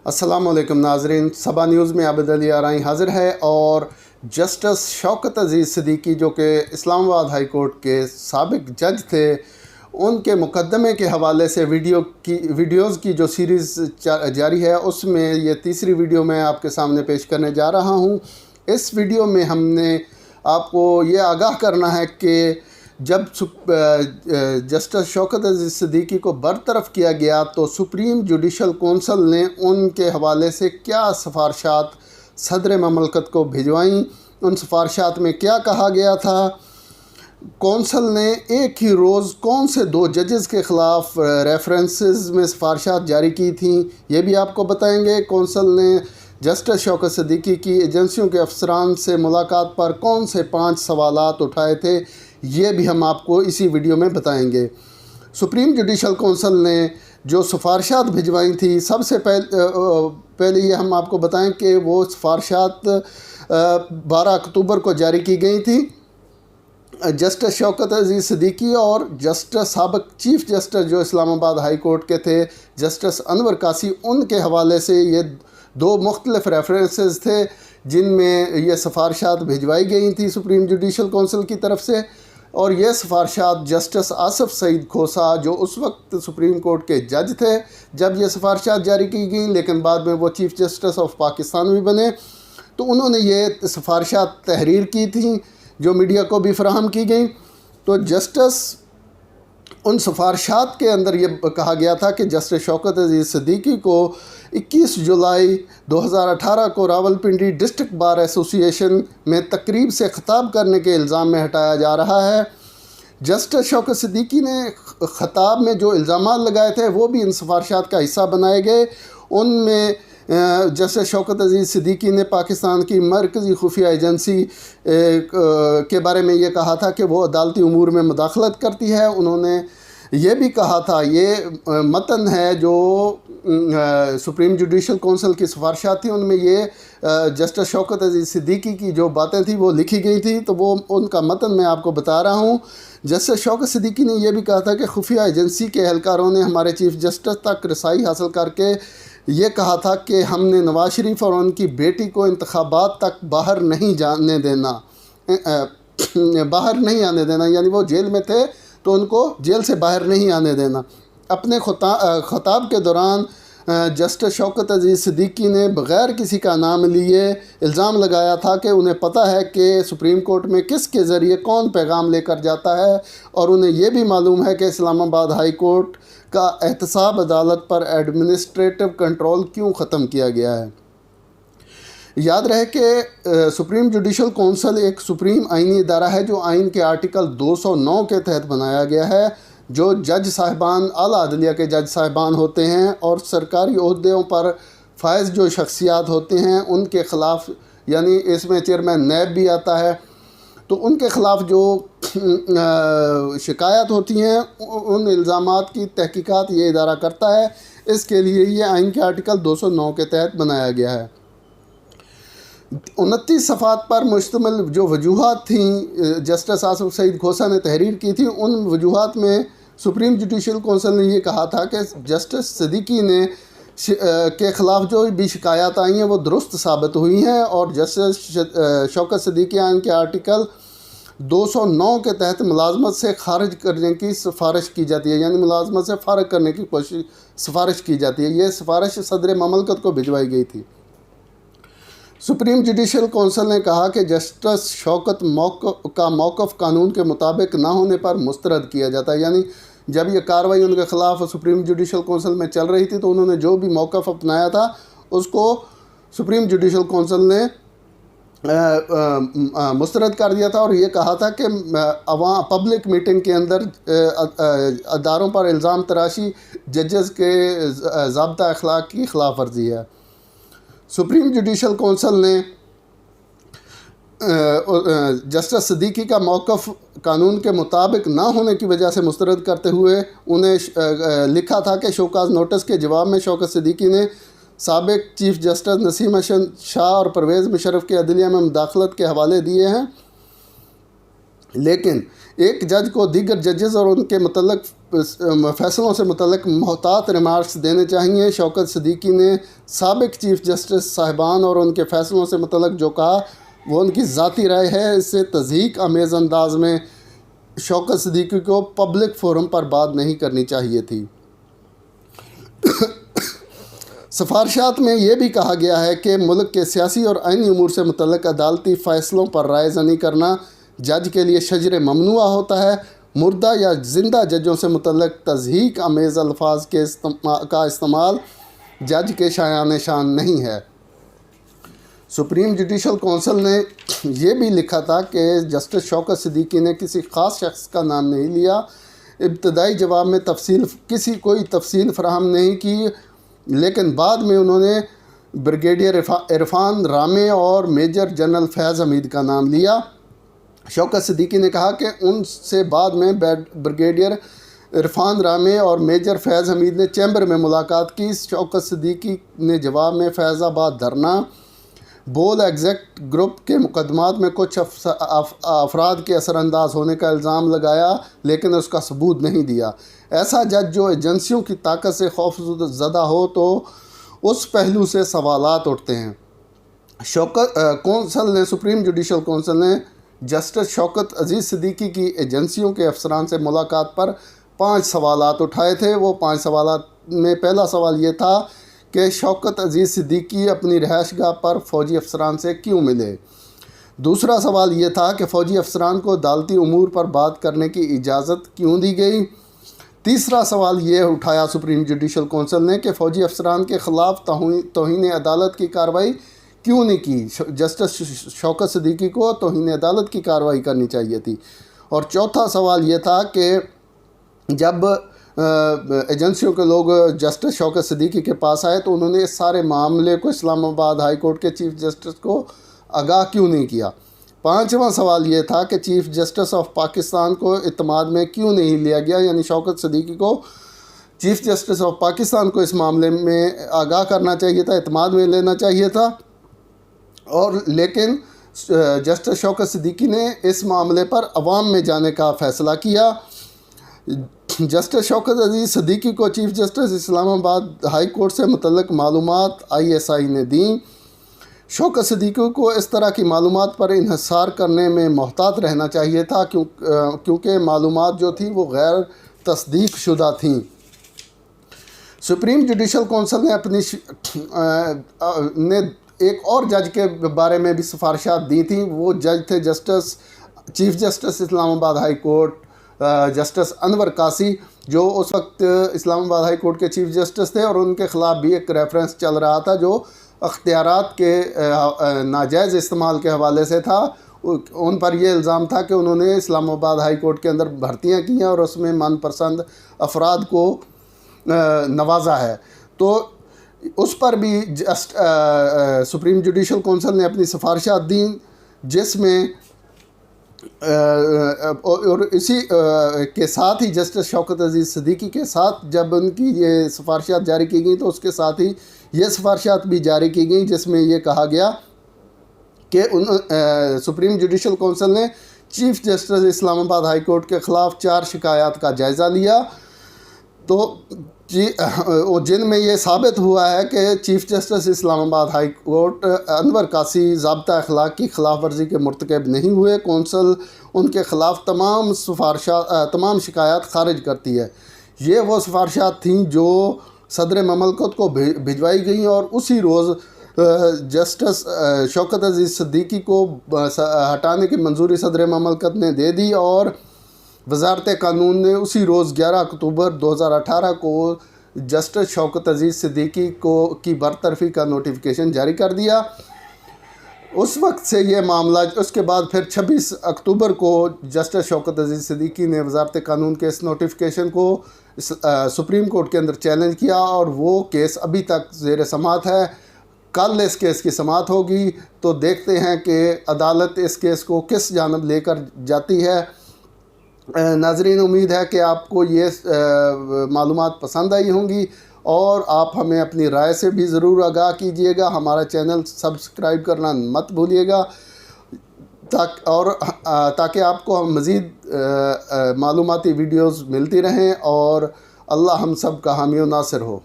अस्सलाम वालेकुम नाजरीन, सबा न्यूज़ में आबिद अली आराई हाज़िर है। और जस्टिस शौकत अज़ीज़ सिद्दीकी जो कि इस्लामाबाद हाई कोर्ट के साबिक जज थे, उनके मुकदमे के हवाले से वीडियोज़ की जो सीरीज़ जारी है, उसमें ये तीसरी वीडियो मैं आपके सामने पेश करने जा रहा हूँ। इस वीडियो में हमने आपको ये आगाह करना है कि जब जस्टिस शौकत अज़ीज़ सिद्दीकी को बरतरफ़ किया गया तो सुप्रीम जुडिशल कौंसल ने उनके हवाले से क्या सिफारशात सदर ममलकत को भिजवाईं, उन सिफारशात में क्या कहा गया था, कौंसल ने एक ही रोज़ कौन से 2 जजेस के ख़िलाफ़ रेफरेंसेस में सिफारशात जारी की थीं, ये भी आपको बताएंगे। कौंसल ने जस्टिस शौकत सिद्दीकी की एजेंसियों के अफसरान से मुलाकात पर कौन से 5 सवालात उठाए थे, ये भी हम आपको इसी वीडियो में बताएंगे। सुप्रीम जुडिशल कौंसल ने जो सिफारशात भिजवाई थी, सबसे पहले ये हम आपको बताएं कि वो सिफारशात 12 अक्टूबर को जारी की गई थी। जस्टिस शौकत अज़ीज़ सिद्दीकी और जस्टिस साबिक चीफ़ जस्टिस जो इस्लामाबाद हाई कोर्ट के थे, जस्टिस अनवर कासी, उनके हवाले से ये 2 मुख्तलिफ़ रेफरेंसेस थे जिनमें ये सिफारशात भिजवाई गई थी सुप्रीम जुडिशल कौंसल की तरफ से। और ये सिफारशात जस्टिस आसिफ सईद खोसा जो उस वक्त सुप्रीम कोर्ट के जज थे जब ये सिफारशात जारी की गई, लेकिन बाद में वो चीफ़ जस्टिस ऑफ पाकिस्तान भी बने, तो उन्होंने ये सिफारशात तहरीर की थी जो मीडिया को भी फराहम की गई। तो जस्टिस उन सिफारशात के अंदर ये कहा गया था कि जस्टिस शौकत अज़ीज़ सिद्दीकी को 21 जुलाई 2018 को रावलपिंडी डिस्ट्रिक्ट बार एसोसिएशन में तकरीब से ख़िताब करने के इल्ज़ाम में हटाया जा रहा है। जस्टिस शौकत सिद्दीकी ने ख़िताब में जो इल्ज़ाम लगाए थे वो भी इन सिफारशात का हिस्सा बनाए गए। उनमें जस्टिस शौकत अज़ीज़ सिद्दीकी ने पाकिस्तान की मरकज़ी खुफिया एजेंसी के बारे में ये कहा था कि वो अदालती उमूर में मुदाखलत करती है। उन्होंने ये भी कहा था, ये मतन है जो सुप्रीम जुडिशल कौंसल की सिफारशात थी, उनमें ये जस्टिस शौकत अज़ीज़ सिद्दीकी की जो बातें थी वो लिखी गई थी, तो वो उनका मतन मैं आपको बता रहा हूँ। जस्टिस शौकत सिद्दीकी ने यह भी कहा था कि खुफिया एजेंसी के एहलकारों ने हमारे चीफ़ जस्टिस तक रसाई हासिल करके ये कहा था कि हमने नवाज शरीफ और उनकी बेटी को इंतखाबात तक बाहर नहीं आने देना, यानी वो जेल में थे तो उनको जेल से बाहर नहीं आने देना। अपने खिताब के दौरान जस्टिस शौकत अज़ीज़ सिद्दीकी ने बग़ैर किसी का नाम लिए इल्ज़ाम लगाया था कि उन्हें पता है कि सुप्रीम कोर्ट में किसके ज़रिए कौन पैगाम लेकर जाता है, और उन्हें यह भी मालूम है कि इस्लामाबाद हाई कोर्ट का एहतसाब अदालत पर एडमिनिस्ट्रेटिव कंट्रोल क्यों ख़त्म किया गया है। याद रहे कि सुप्रीम जुडिशल कौंसल एक सुप्रीम आइनी इदारा है जो आइन के आर्टिकल 209 के तहत बनाया गया है, जो जज साहिबान आला अदलिया के जज साहिबान होते हैं और सरकारी ओहदों पर फायज जो शख्सियात होते हैं उनके ख़िलाफ़, यानी इसमें चेयरमैन नैब भी आता है, तो उनके ख़िलाफ़ जो शिकायत होती हैं उन इल्ज़ामात की तहकीकात ये इदारा करता है। इसके लिए ये आइन के आर्टिकल 209 के तहत बनाया गया है। 29 सफ़ात पर मुश्तमिल जो वजूहात थीं जस्टिस आसिफ सईद खोसा ने तहरीर की थी, उन वजूहात में सुप्रीम जुडिशल कौंसल ने ये कहा था कि जस्टिस सिद्दीकी ने के ख़िलाफ़ जो भी शिकायत आई हैं वो दुरुस्त साबित हुई हैं, और जस्टिस शौकत सिद्दीकी आइन के आर्टिकल 209 के तहत मुलाजमत से खारिज करने की सिफारिश की जाती है, यानी मुलाजमत से फ़ारिग करने की सिफारिश की जाती है। ये सिफारिश सदर ममलकत को भिजवाई गई थी। सुप्रीम जुडिशल कौंसल ने कहा कि जस्टिस शौकत का मौक़िफ़ कानून के मुताबिक ना होने पर मुस्तरद किया जाता है, यानी जब ये कार्रवाई उनके ख़िलाफ़ सुप्रीम जुडिशल कौंसल में चल रही थी तो उन्होंने जो भी मौक़िफ़ अपनाया था उसको सुप्रीम जुडिशल कौंसल ने मुस्तरद कर दिया था, और ये कहा था कि पब्लिक मीटिंग के अंदर अदारों पर इल्ज़ाम तराशी जजेस के ज़ाब्ता अखलाक की ख़िलाफ़ वर्जी है। सुप्रीम जुडिशल कौंसल ने जस्टिस सिद्दीकी का मौक़िफ़ कानून के मुताबिक ना होने की वजह से मुस्तरद करते हुए उन्हें लिखा था कि शोकाज़ नोटिस के जवाब में शौकत सिद्दीकी ने साबिक चीफ़ जस्टिस नसीम हसन शाह और परवेज़ मुशर्रफ के अदलिया में मुदाखलत के हवाले दिए हैं, लेकिन एक जज को दीगर जजेस और उनके मुतल्लिक़ فیصلوں سے متعلق محتاط ریمارکس دینے چاہیے۔ شوکت صدیقی نے سابق چیف جسٹس صاحبان اور ان کے فیصلوں سے متعلق جو کہا وہ ان کی ذاتی رائے ہے، اس سے تضحیک آمیز انداز میں شوکت صدیقی کو پبلک فورم پر بات نہیں کرنی چاہیے تھی۔ سفارشات میں یہ بھی کہا گیا ہے کہ ملک کے سیاسی اور آئینی امور سے متعلق عدالتی فیصلوں پر رائے زنی کرنا جج کے لیے شجر ممنوع ہوتا ہے۔ مردہ یا زندہ ججوں سے متعلق تضحیک آمیز الفاظ کا استعمال جج کے شایان شان نہیں ہے۔ سپریم جوڈیشل کونسل نے یہ بھی لکھا تھا کہ جسٹس شوکت صدیقی نے کسی خاص شخص کا نام نہیں لیا، ابتدائی جواب میں کوئی تفصیل فراہم نہیں کی، لیکن بعد میں انہوں نے بریگیڈیئر عرفان رامے اور میجر جنرل فیض حمید کا نام لیا۔ شوکت صدیقی نے کہا کہ ان سے بعد میں بریگیڈیئر عرفان رامے اور میجر فیض حمید نے چیمبر میں ملاقات کی۔ شوکت صدیقی نے جواب میں فیض آباد دھرنا بول ایگزیکٹ گروپ کے مقدمات میں کچھ افراد کے اثر انداز ہونے کا الزام لگایا، لیکن اس کا ثبوت نہیں دیا۔ ایسا جج جو ایجنسیوں کی طاقت سے خوف زدہ ہو تو اس پہلو سے سوالات اٹھتے ہیں۔ سپریم جوڈیشل کونسل نے جسٹس شوکت عزیز صدیقی کی ایجنسیوں کے افسران سے ملاقات پر 5 سوالات اٹھائے تھے۔ وہ 5 سوالات میں پہلا سوال یہ تھا کہ شوکت عزیز صدیقی اپنی رہائش گاہ پر فوجی افسران سے کیوں ملے؟ دوسرا سوال یہ تھا کہ فوجی افسران کو عدالتی امور پر بات کرنے کی اجازت کیوں دی گئی؟ تیسرا سوال یہ اٹھایا سپریم جوڈیشل کونسل نے کہ فوجی افسران کے خلاف توہین عدالت کی کارروائی کیوں نہیں کی؟ جسٹس شوکت صدیقی کو توہین عدالت کی کارروائی کرنی چاہیے تھی۔ اور چوتھا سوال یہ تھا کہ جب ایجنسیوں کے لوگ جسٹس شوکت صدیقی کے پاس آئے تو انہوں نے اس سارے معاملے کو اسلام آباد ہائی کورٹ کے چیف جسٹس کو آگاہ کیوں نہیں کیا؟ پانچواں سوال یہ تھا کہ چیف جسٹس آف پاکستان کو اعتماد میں کیوں نہیں لیا گیا، یعنی شوکت صدیقی کو چیف جسٹس آف پاکستان کو اس معاملے میں آگاہ کرنا چاہیے تھا، اعتماد میں لینا چاہیے تھا، اور لیکن جسٹس شوکت صدیقی نے اس معاملے پر عوام میں جانے کا فیصلہ کیا۔ جسٹس شوکت عزیز صدیقی کو چیف جسٹس اسلام آباد ہائی کورٹ سے متعلق معلومات ISI نے دیں۔ شوکت صدیقی کو اس طرح کی معلومات پر انحصار کرنے میں محتاط رہنا چاہیے تھا کیونکہ معلومات جو تھیں وہ غیر تصدیق شدہ تھیں۔ سپریم جوڈیشل کونسل نے ایک اور جج کے بارے میں بھی سفارشات دی تھیں۔ وہ جج تھے چیف جسٹس اسلام آباد ہائی کورٹ جسٹس انور قاسی، جو اس وقت اسلام آباد ہائی کورٹ کے چیف جسٹس تھے، اور ان کے خلاف بھی ایک ریفرنس چل رہا تھا جو اختیارات کے ناجائز استعمال کے حوالے سے تھا۔ ان پر یہ الزام تھا کہ انہوں نے اسلام آباد ہائی کورٹ کے اندر بھرتیاں کی ہیں اور اس میں من پسند افراد کو نوازا ہے۔ تو اس پر بھی سپریم جوڈیشل کونسل نے اپنی سفارشات دیں، جس میں اور اسی کے ساتھ ہی جسٹس شوکت عزیز صدیقی کے ساتھ جب ان کی یہ سفارشات جاری کی گئیں تو اس کے ساتھ ہی یہ سفارشات بھی جاری کی گئیں، جس میں یہ کہا گیا کہ سپریم جوڈیشل کونسل نے چیف جسٹس اسلام آباد ہائی کورٹ کے خلاف 4 شکایات کا جائزہ لیا، تو جن میں یہ ثابت ہوا ہے کہ چیف جسٹس اسلام آباد ہائی کورٹ انور قاسی ضابطہ اخلاق کی خلاف ورزی کے مرتکب نہیں ہوئے۔ کونسل ان کے خلاف تمام شکایات خارج کرتی ہے۔ یہ وہ سفارشات تھیں جو صدر مملکت کو بھجوائی گئیں، اور اسی روز جسٹس شوکت عزیز صدیقی کو ہٹانے کی منظوری صدر مملکت نے دے دی، اور وزارت قانون نے اسی روز 11 اکتوبر 2018 کو جسٹس شوکت عزیز صدیقی کی برطرفی کا نوٹیفیکیشن جاری کر دیا۔ اس وقت سے یہ معاملہ، اس کے بعد پھر 26 اکتوبر کو جسٹس شوکت عزیز صدیقی نے وزارت قانون کے اس نوٹیفیکیشن کو سپریم کورٹ کے اندر چیلنج کیا، اور وہ کیس ابھی تک زیر سماعت ہے۔ کل اس کیس کی سماعت ہوگی، تو دیکھتے ہیں کہ عدالت اس کیس کو کس جانب لے کر جاتی ہے۔ ناظرین، امید ہے کہ آپ کو یہ معلومات پسند آئی ہوں گی، اور آپ ہمیں اپنی رائے سے بھی ضرور آگاہ کیجیے گا۔ ہمارا چینل سبسکرائب کرنا مت بھولیے گا۔ تاکہ آپ کو مزید معلوماتی ویڈیوز ملتی رہیں، اور اللہ ہم سب کا حامی و ناصر ہو۔